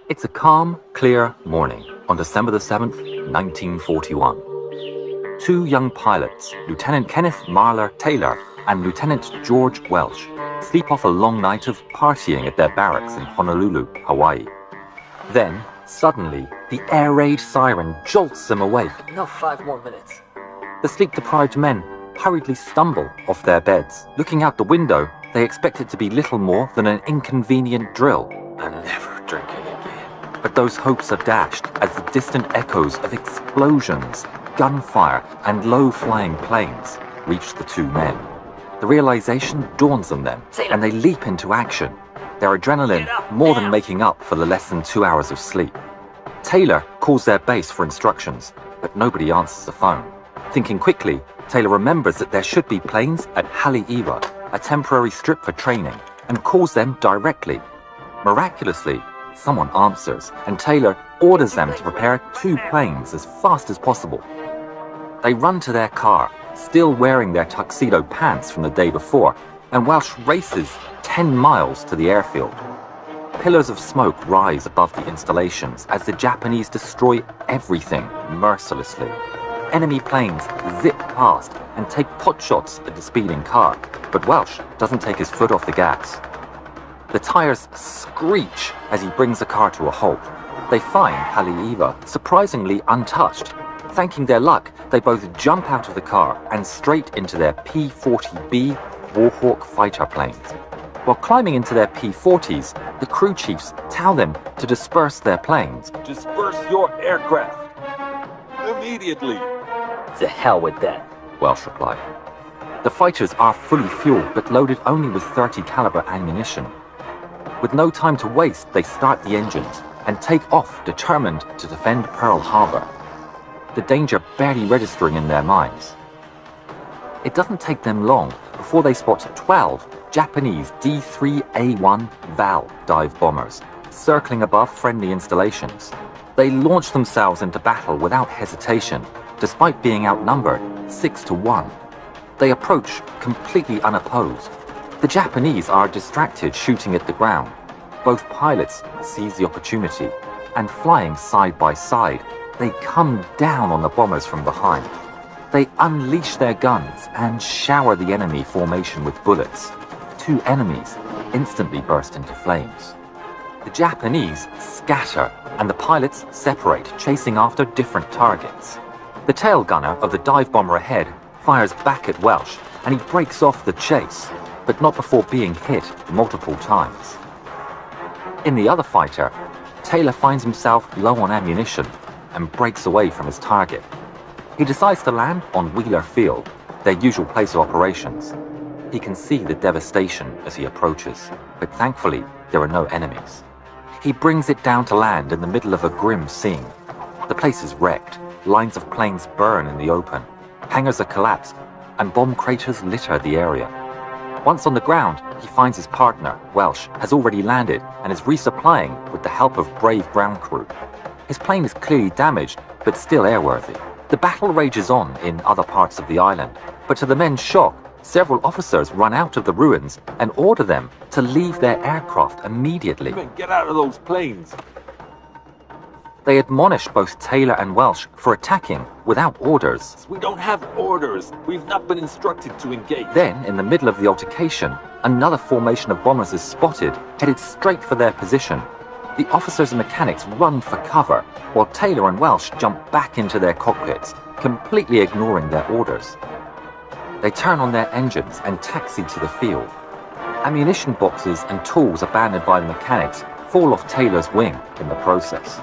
It's a calm, clear morning on December the 7th, 1941. Two young pilots, Lieutenant Kenneth Marler Taylor and Lieutenant George Welsh, sleep off a long night of partying at their barracks in Honolulu, Hawaii. Then, suddenly, the air raid siren jolts them awake. No, 5 more minutes. The sleep-deprived men hurriedly stumble off their beds. Looking out the window, they expect it to be little more than an inconvenient drill. I'm never drinking again. But those hopes are dashed as the distant echoes of explosions, gunfire, and low-flying planes reach the two men. The realization dawns on them, and they leap into action, their adrenaline more than making up for the less than 2 hours of sleep. Taylor calls their base for instructions, but nobody answers the phone. Thinking quickly, Taylor remembers that there should be planes at Haleiwa, a temporary strip for training, and calls them directly. Miraculously, someone answers, and Taylor orders them to prepare 2 planes as fast as possible. They run to their car, still wearing their tuxedo pants from the day before, and Welsh races 10 miles to the airfield. Pillars of smoke rise above the installations as the Japanese destroy everything mercilessly. Enemy planes zip past and take potshots at the speeding car, but Welsh doesn't take his foot off the gas. The tires screech as he brings the car to a halt. They find Haleiwa surprisingly untouched. Thanking their luck, they both jump out of the car and straight into their P-40B Warhawk fighter planes. While climbing into their P-40s, the crew chiefs tell them to disperse their planes. Disperse your aircraft. Immediately. To hell with that, Welsh replied. The fighters are fully fueled but loaded only with .30 caliber ammunition. With no time to waste, they start the engines and take off, determined to defend Pearl Harbor, the danger barely registering in their minds. It doesn't take them long before they spot 12 Japanese D-3A1 Val dive bombers circling above friendly installations. They launch themselves into battle without hesitation, despite being outnumbered 6-1. They approach completely unopposed. The Japanese are distracted shooting at the ground. Both pilots seize the opportunity, and flying side by side, they come down on the bombers from behind. They unleash their guns and shower the enemy formation with bullets. 2 enemies instantly burst into flames. The Japanese scatter, and the pilots separate, chasing after different targets. The tail gunner of the dive bomber ahead fires back at Welsh, and he breaks off the chase, but not before being hit multiple times. In the other fighter, Taylor finds himself low on ammunition and breaks away from his target. He decides to land on Wheeler Field, their usual place of operations. He can see the devastation as he approaches, but thankfully there are no enemies. He brings it down to land in the middle of a grim scene. The place is wrecked, lines of planes burn in the open, hangars are collapsed, and bomb craters litter the area. Once on the ground, he finds his partner, Welsh, has already landed and is resupplying with the help of brave ground crew. His plane is clearly damaged, but still airworthy. The battle rages on in other parts of the island, but to the men's shock, several officers run out of the ruins and order them to leave their aircraft immediately. Men, get out of those planes. They admonish both Taylor and Welsh for attacking without orders. We don't have orders. We've not been instructed to engage. Then, in the middle of the altercation, another formation of bombers is spotted, headed straight for their position. The officers and mechanics run for cover, while Taylor and Welsh jump back into their cockpits, completely ignoring their orders. They turn on their engines and taxi to the field. Ammunition boxes and tools abandoned by the mechanics fall off Taylor's wing in the process.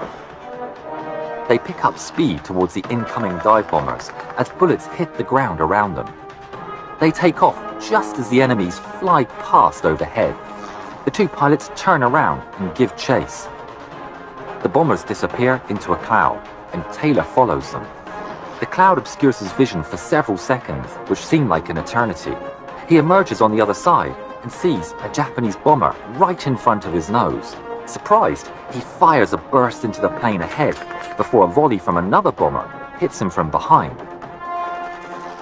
They pick up speed towards the incoming dive bombers as bullets hit the ground around them. They take off just as the enemies fly past overhead. The 2 pilots turn around and give chase. The bombers disappear into a cloud, and Taylor follows them. The cloud obscures his vision for several seconds, which seem like an eternity. He emerges on the other side and sees a Japanese bomber right in front of his nose. Surprised, he fires a burst into the plane ahead before a volley from another bomber hits him from behind.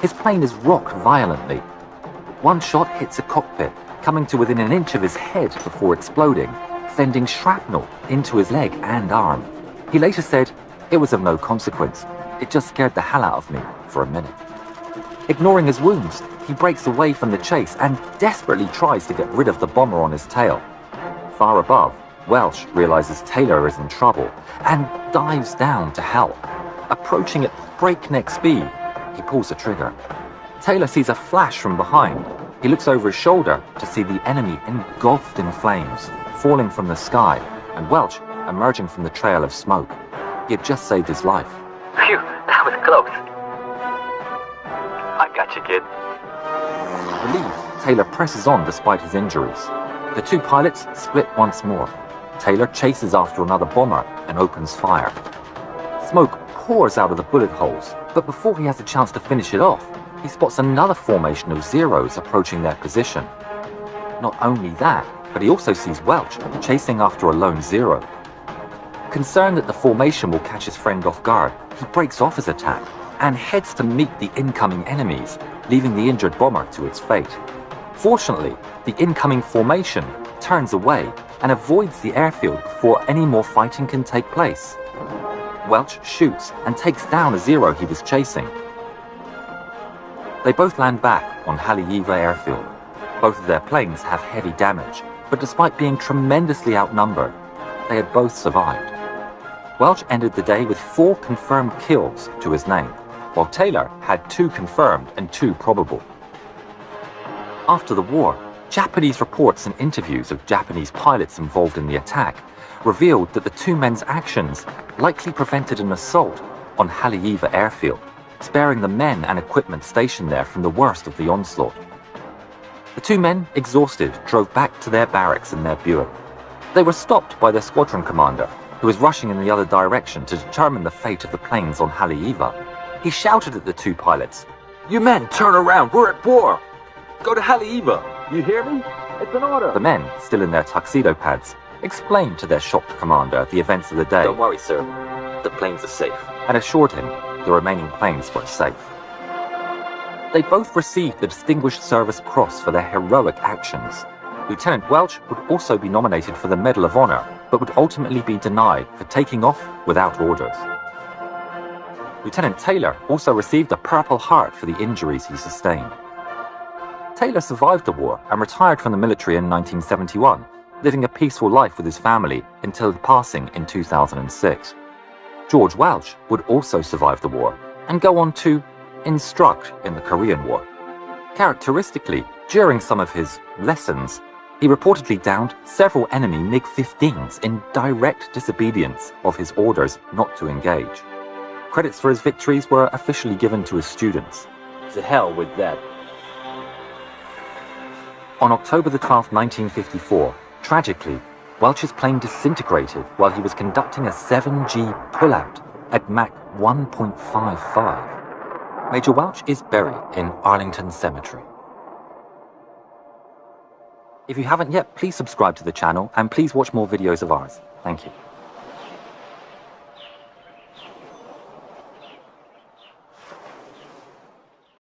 His plane is rocked violently. One shot hits a cockpit, coming to within an inch of his head before exploding, sending shrapnel into his leg and arm. He later said, "It was of no consequence. It just scared the hell out of me for a minute." Ignoring his wounds, he breaks away from the chase and desperately tries to get rid of the bomber on his tail. Far above, Welch realizes Taylor is in trouble and dives down to help. Approaching at breakneck speed, he pulls the trigger. Taylor sees a flash from behind. He looks over his shoulder to see the enemy engulfed in flames, falling from the sky, and Welch emerging from the trail of smoke. He had just saved his life. Phew, that was close. I got you, kid. Relieved, Taylor presses on despite his injuries. The two pilots split once more. Taylor chases after another bomber and opens fire. Smoke pours out of the bullet holes, but before he has a chance to finish it off, he spots another formation of Zeros approaching their position. Not only that, but he also sees Welch chasing after a lone Zero. Concerned that the formation will catch his friend off guard, he breaks off his attack and heads to meet the incoming enemies, leaving the injured bomber to its fate. Fortunately, the incoming formation turns away and avoids the airfield before any more fighting can take place. Welch shoots and takes down a Zero he was chasing. They both land back on Haleiwa Airfield. Both of their planes have heavy damage, but despite being tremendously outnumbered, they had both survived. Welch ended the day with 4 confirmed kills to his name, while Taylor had 2 confirmed and 2 probable. After the war, Japanese reports and interviews of Japanese pilots involved in the attack revealed that the two men's actions likely prevented an assault on Haleiwa Airfield, sparing the men and equipment stationed there from the worst of the onslaught. The 2 men, exhausted, drove back to their barracks in their Buick. They were stopped by their squadron commander, who was rushing in the other direction to determine the fate of the planes on Haleiwa. He shouted at the 2 pilots, You men, turn around. We're at war. Go to Haleiwa. You hear me? It's an order. The men, still in their tuxedo pads, explained to their shocked commander the events of the day. Don't worry, sir. The planes are safe. And assured him the remaining planes were safe. They both received the Distinguished Service Cross for their heroic actions. Lieutenant Welch would also be nominated for the Medal of Honor, but would ultimately be denied for taking off without orders. Lieutenant Taylor also received a Purple Heart for the injuries he sustained. Taylor survived the war and retired from the military in 1971, living a peaceful life with his family until his passing in 2006. George Welch would also survive the war and go on to instruct in the Korean War. Characteristically, during some of his lessons, he reportedly downed several enemy MiG-15s in direct disobedience of his orders not to engage. Credits for his victories were officially given to his students. To hell with that. On October the 12th, 1954, tragically, Welch's plane disintegrated while he was conducting a 7G pullout at Mach 1.55. Major Welch is buried in Arlington Cemetery. If you haven't yet, please subscribe to the channel and please watch more videos of ours. Thank you.